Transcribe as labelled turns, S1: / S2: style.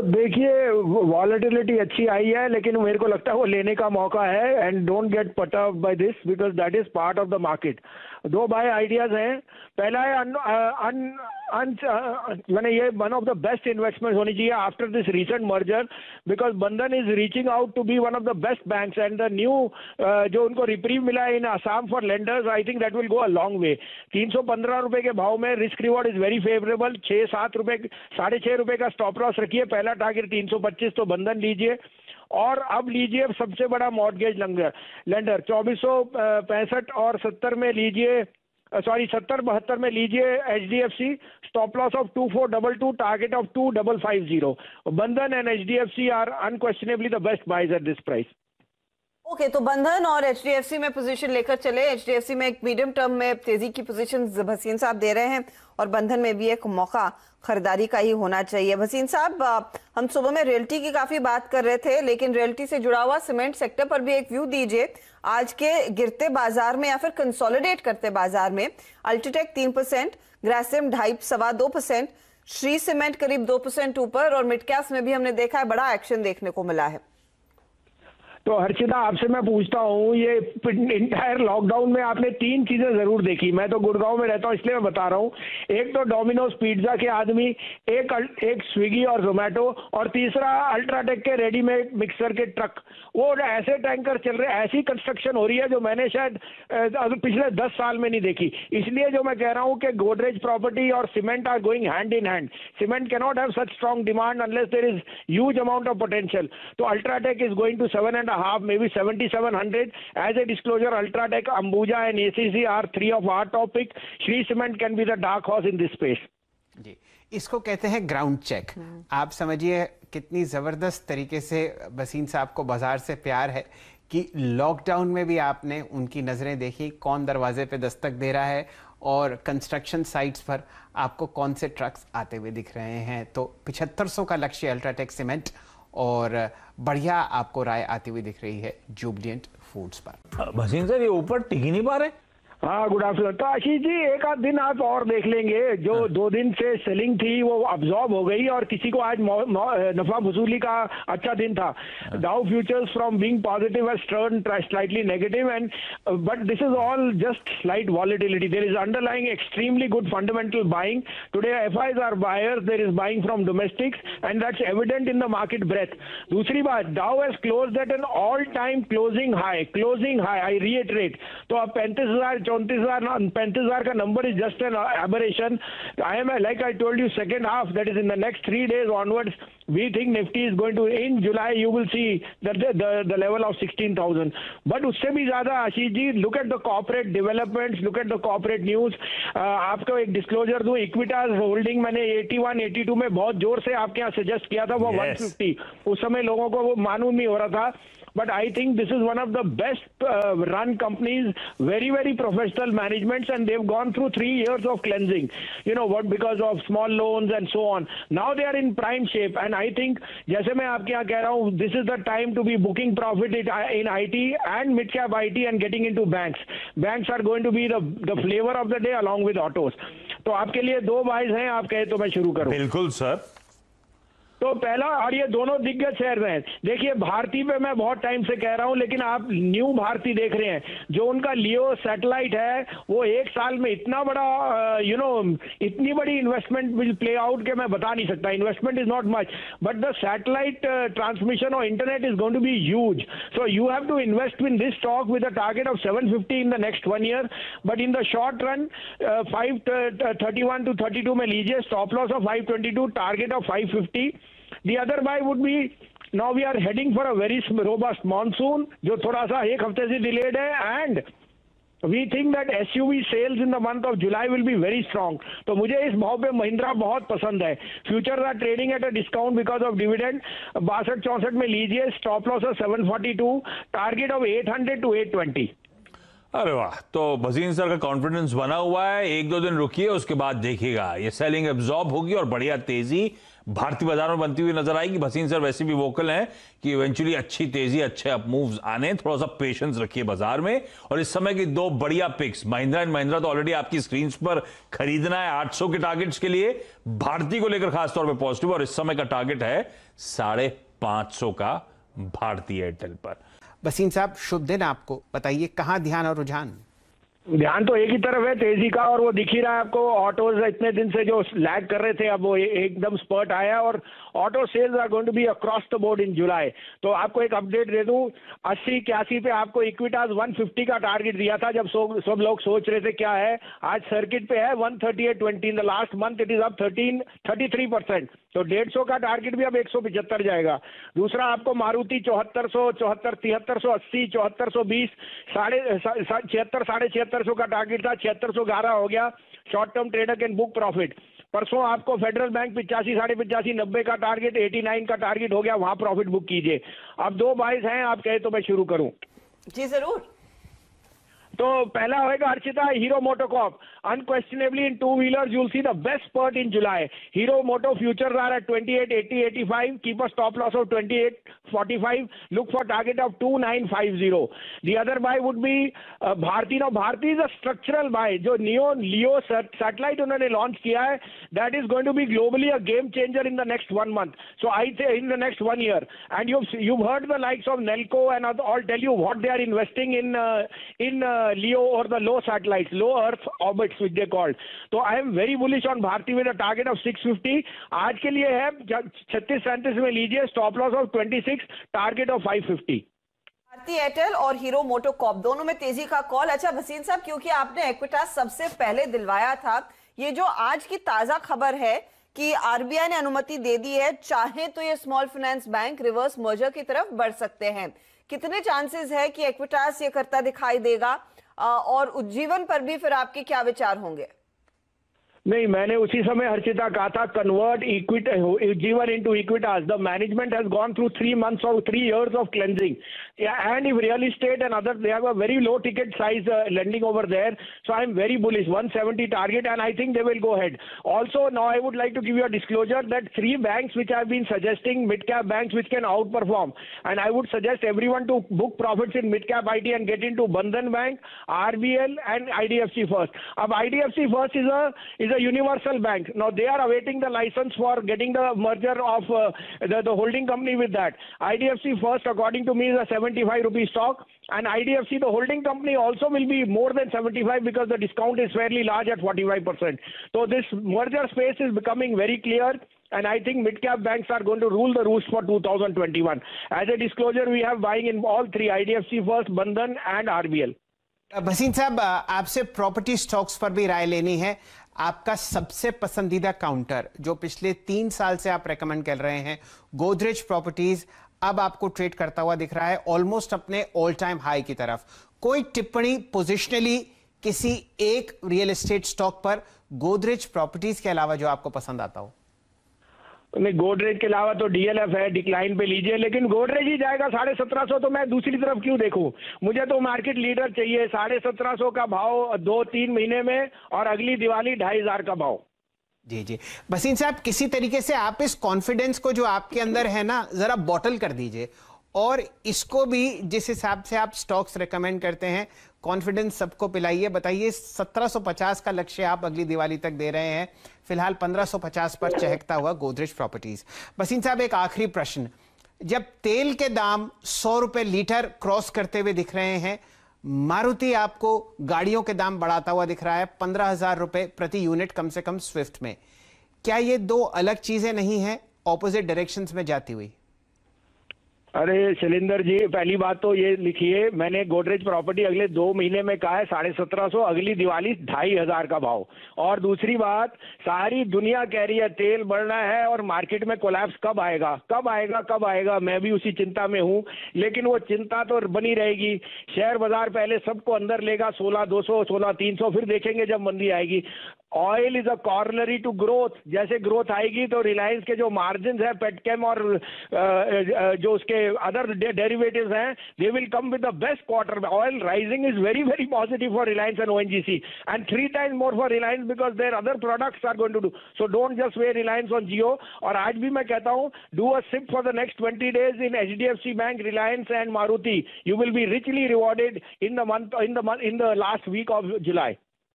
S1: देखिए वॉलेटिलिटी अच्छी आई है, लेकिन मेरे को लगता है वो लेने का मौका है, and don't get put up by this because that is part of the market. दो बाय आइडियाज हैं। पहला है मैंने ये one of the best investment होनी चाहिए after this recent merger, because Bandhan is reaching out to be one of the best banks, and the new जो उनको रिप्रीव मिला है in Assam for lenders, I think that will go a long way. 315 रुपए के भाव में risk reward is very favourable. 6-7 रुपए, 6.5 रुपए का स्टॉप लॉस रखिए। पहला टारगेट 325, तो बंधन लीजिए। और अब लीजिए सबसे बड़ा मॉर्गेज लेंडर 2465 और 70 में लीजिए, सॉरी 70-72 में लीजिए HDFC, stop loss of 2422, target of 2550। Bandhan and HDFC are unquestionably the best buys at this price.
S2: Okay, तो बंधन और HDFC में पोजीशन लेकर चले। HDFC में एक मीडियम टर्म में तेजी की पोजीशन भसीन साहब दे रहे हैं, और बंधन में भी एक मौका खरीदारी का ही होना चाहिए। भसीन साहब, हम सुबह में रियल्टी की काफी बात कर रहे थे, लेकिन रियल्टी से जुड़ा हुआ सीमेंट सेक्टर पर भी एक व्यू दीजिए। आज के गिरते बाजार में या फिर कंसोलिडेट करते बाजार में अल्ट्राटेक 3%, ग्रासिम 2.5-2%, श्री सीमेंट करीब 2% ऊपर, और मिड कैप्स में भी हमने देखा है बड़ा एक्शन देखने को मिला है।
S1: तो हर्षिता, आपसे मैं पूछता हूँ, ये इंटायर लॉकडाउन में आपने 3 चीजें जरूर देखी। मैं तो गुड़गांव में रहता हूँ इसलिए मैं बता रहा हूँ। एक तो डोमिनोज पिज्जा के आदमी, एक स्विगी और जोमेटो, और तीसरा अल्ट्राटेक के रेडीमेड मिक्सर के ट्रक। वो ऐसे टैंकर चल रहे, ऐसी कंस्ट्रक्शन हो रही है जो मैंने शायद पिछले 10 साल में नहीं देखी। इसलिए जो मैं कह रहा हूँ कि गोदरेज प्रॉपर्टी और cement are going hand in hand. Cement can not have such strong demand unless there is huge amount of potential. तो UltraTech is going to 7.5, maybe 7700. As a disclosure, Ultratech, Ambuja and ACC are 3 of our topic. Shree Cement can be the dark horse in this space.
S3: जी, इसको कहते हैं ground check. आप समझिए कितनी जबरदस्त तरीके से वसीम साहब को बाजार से प्यार है कि लॉकडाउन में भी आपने उनकी नजरें देखी, कौन दरवाजे पे दस्तक दे रहा है, और कंस्ट्रक्शन साइट्स पर आपको कौन से ट्रक्स आते हुए दिख रहे हैं। तो 7500 का लक्ष्य अल्ट्राटेक सीमेंट, और बढ़िया आपको राय आती हुई दिख रही है जुबिलिएंट फूड्स पर।
S4: भसीन सर, ये ऊपर टिक ही नहीं पा रहे।
S1: हाँ, गुड आफ्टरनून। तो आशीष जी, एक आध दिन आप और देख लेंगे। जो 2 दिन से सेलिंग थी वो अब्जॉर्ब हो गई, और किसी को आज नफा वसूली का अच्छा दिन था। Dow futures from being positive has turned slightly negative, and but this is all just slight volatility. There is underlying extremely good fundamental buying today. FIs are buyers, there is buying from domestics, and that's evident in the market breadth. दूसरी बात, Dow has closed at an all time closing high, I reiterate. तो अब 35,000 35,000 का number is just an aberration. I am like I told you, second half, that is in the next 3 days onwards, we think Nifty is going to, in July you will see the level of 16,000। But उससे भी ज्यादा Ashish ji, look at the corporate developments, look at the corporate news. आपको एक disclosure दूं, Equitas holding मैंने 81, 82 में बहुत जोर से आपके यहाँ सजेस्ट किया था, वो 150। उस समय लोगों को वो मालूम नहीं हो रहा था, but I think this is one of the best run companies, very very professional managements, and they've gone through 3 years of cleansing, you know what, because of small loans and so on. Now they are in prime shape, and I think जैसे मैं आपके यहाँ कह रहा हूँ, this is the time to be booking profit in IT and mid cap IT and getting into banks. Banks are going to be the flavor of the day along with autos. तो आपके लिए 2 buys हैं, आप कहे तो मैं शुरू करूँ।
S4: बिल्कुल सर।
S1: तो पहला, और ये दोनों दिग्गज शेयर हैं। देखिए, भारती पे मैं बहुत टाइम से कह रहा हूं, लेकिन आप न्यू भारती देख रहे हैं। जो उनका लियो सैटेलाइट है, वो 1 साल में इतना बड़ा इतनी बड़ी इन्वेस्टमेंट विल प्ले आउट कि मैं बता नहीं सकता। Investment is not much, but the satellite transmission और internet is going to be huge. So you have to invest in this stock with a target of 750 in the next 1 year, but in the short run 531 to 32 में लीजिए, stop loss of 522, target of 550। The other buy would be, now we are heading for a very robust monsoon, जो थोड़ा सा 1 हफ्ते से delayed है, and we think that SUV sales in the month of July will be very strong. तो मुझे इस भाव पे महिंद्रा बहुत पसंद है। Future are trading at a discount because of dividend. 62-64 में लीजिए, stop loss of 742, target of 800 to 820।
S4: अरे वाह, तो भसीन सर का कॉन्फिडेंस बना हुआ है। 1-2 दिन रुकिए, उसके बाद देखिएगा ये सेलिंग एब्जॉर्ब होगी और बढ़िया तेजी भारतीय बाजार में बनती हुई नजर आएगी। भसीन सर वैसे भी वोकल हैं कि इवेंचुअली अच्छी तेजी, अच्छे अप मूव्स आने, थोड़ा सा पेशेंस रखिए बाजार में। और इस समय की दो बढ़िया पिक्स, महिंद्रा एंड महिंद्रा तो ऑलरेडी आपकी स्क्रीन पर खरीदना है 800 के टारगेट्स के लिए, भारतीय को लेकर खासतौर पर पॉजिटिव, और इस समय का टारगेट है 550 का भारतीय एयरटेल पर।
S3: वसीम साहब शुभ दिन आपको, बताइए कहां ध्यान और रुझान?
S1: ध्यान तो एक ही तरफ है, तेजी का, और वो दिख ही रहा है आपको। ऑटोज इतने दिन से जो लैग कर रहे थे, अब वो एकदम स्पर्ट आया, और auto sales are going to be across the board in July. तो आपको एक अपडेट दे दूं, 80-81 पे आपको इक्विटास 150 का टारगेट दिया था, जब सब लोग सोच रहे थे क्या है। आज सर्किट पे है 138.20, in the last month it is up 33%। तो 150 का टारगेट भी अब 175 जाएगा। दूसरा आपको मारुति 7400, 7380, 7420, 76, 7650 का टारगेट था, 7611 हो गया। Short term trader can book profit. परसों आपको फेडरल बैंक 85, 85.5, 90 का टारगेट, 89 का टारगेट हो गया, वहां प्रॉफिट बुक कीजिए। अब दो बाइस हैं, आप कहे तो मैं शुरू करूं?
S2: जी जरूर।
S1: तो पहला होगा Archita, hero MotoCorp. Unquestionably in two wheelers you'll see the best spurt in July. Hero Moto futures are at 28.80, 85. Keep a stop loss of 28.45. Look for target of 2950. The other buy would be Bharti. Now Bharti is a structural buy. जो Leo satellite उन्होंने launch किया है, that is going to be globally a game changer in the next 1 month. So I say in the next 1 year. And you've heard the likes of Nelco and all tell you what they are investing in Leo or the low satellites, low Earth orbits which they called. So I am very bullish on Bharti with a target of 650. आज के लिए है 36-37 में लीजिए, stop loss of 26, target of 550।
S2: Bharti Airtel और हीरो मोटोकॉर्प दोनों में तेजी का कॉल। अच्छा भसीन साहब, क्योंकि आपने इक्विटास सबसे पहले दिलवाया था, ये जो आज की ताजा खबर है कि आरबीआई ने अनुमति दे दी है, चाहे तो ये small finance bank reverse merger की तरफ बढ़ सकते हैं, कितने चांसेस है कि इक्विटास ये करता दिखाई देगा, और उज्जीवन पर भी फिर आपके क्या विचार होंगे?
S1: नहीं, मैंने उसी समय हर्षिता कहा था, convert Ujjivan into Equitas. The management has gone through 3 months or 3 years of cleansing. And if real estate and others, they have a very low ticket size lending over there. So I'm very bullish, 170 target, and I think they will go ahead. Also, now I would like to give you a disclosure that 3 banks which I've been suggesting, mid-cap banks which can outperform. And I would suggest everyone to book profits in mid-cap IT and get into Bandhan Bank, RBL and IDFC First. Ab IDFC First is a universal bank. Now they are awaiting the license for getting the merger of the holding company with that. IDFC First, according to me, is a 75 rupee stock, and IDFC, the holding company, also will be more than 75 because the discount is fairly large at 45%. So this merger space is becoming very clear, and I think mid-cap banks are going to rule the roost for 2021. As a disclosure, we have buying in all 3, IDFC First, Bandhan and RBL.
S3: Bhasin साहब, आपसे property stocks पर भी राय लेनी है। आपका सबसे पसंदीदा counter जो पिछले 3 साल से आप रेकमेंड कर रहे हैं, गोदरेज प्रॉपर्टीज, अब आपको ट्रेड करता हुआ दिख रहा है ऑलमोस्ट अपने ऑल टाइम हाई की तरफ। कोई टिप्पणी पोजिशनली किसी एक रियल एस्टेट स्टॉक पर गोदरेज प्रॉपर्टीज के अलावा जो आपको पसंद आता हो?
S1: नहीं, गोदरेज के अलावा तो डीएलएफ है, डिक्लाइन पे लीजिए, लेकिन गोदरेज ही जाएगा 1750, तो मैं दूसरी तरफ क्यों देखूं? मुझे तो मार्केट लीडर चाहिए। 1750 का भाव 2-3 महीने में, और अगली दिवाली 2500 का भाव।
S3: जी जी भसीन साहब, किसी तरीके से आप इस कॉन्फिडेंस को जो आपके अंदर है ना, जरा बॉटल कर दीजिए, और इसको भी जिस हिसाब से आप स्टॉक्स रेकमेंड करते हैं, कॉन्फिडेंस सबको पिलाइए। बताइए, 1750 का लक्ष्य आप अगली दिवाली तक दे रहे हैं, फिलहाल 1550 पर चहकता हुआ गोदरेज प्रॉपर्टीज। भसीन साहब, एक आखिरी प्रश्न, जब तेल के दाम 100 रुपए लीटर क्रॉस करते हुए दिख रहे हैं, मारुति आपको गाड़ियों के दाम बढ़ाता हुआ दिख रहा है 15,000 रुपए प्रति यूनिट कम से कम स्विफ्ट में, क्या ये दो अलग चीजें नहीं है, ऑपोजिट डायरेक्शंस में जाती हुई?
S1: अरे शैलेंद्र जी, पहली बात तो ये लिखिए, मैंने गोदरेज प्रॉपर्टी अगले 2 महीने में कहा है 1750, अगली दिवाली 2500 का भाव। और दूसरी बात, सारी दुनिया कह रही है तेल बढ़ना है और मार्केट में कोलैप्स कब आएगा, कब आएगा, कब आएगा, मैं भी उसी चिंता में हूं, लेकिन वो चिंता तो बनी रहेगी। शेयर बाजार पहले सबको अंदर लेगा 16,200, 16,300, फिर देखेंगे जब मंदी आएगी। Oil is a corollary to growth. जैसे ग्रोथ आएगी तो रिलायंस के जो मार्जिन है पेटकेम और जो उसके अदर डेरिवेटिव्स हैं, they will come with the best quarter. Oil rising is very very positive for Reliance and ONGC and 3 times more for Reliance because their other products are going to do. So don't just weigh Reliance on Jio. और आज भी मैं कहता हूं, do a SIP for the next 20 days in HDFC bank, Reliance and Maruti. You will be richly rewarded in the last week of July.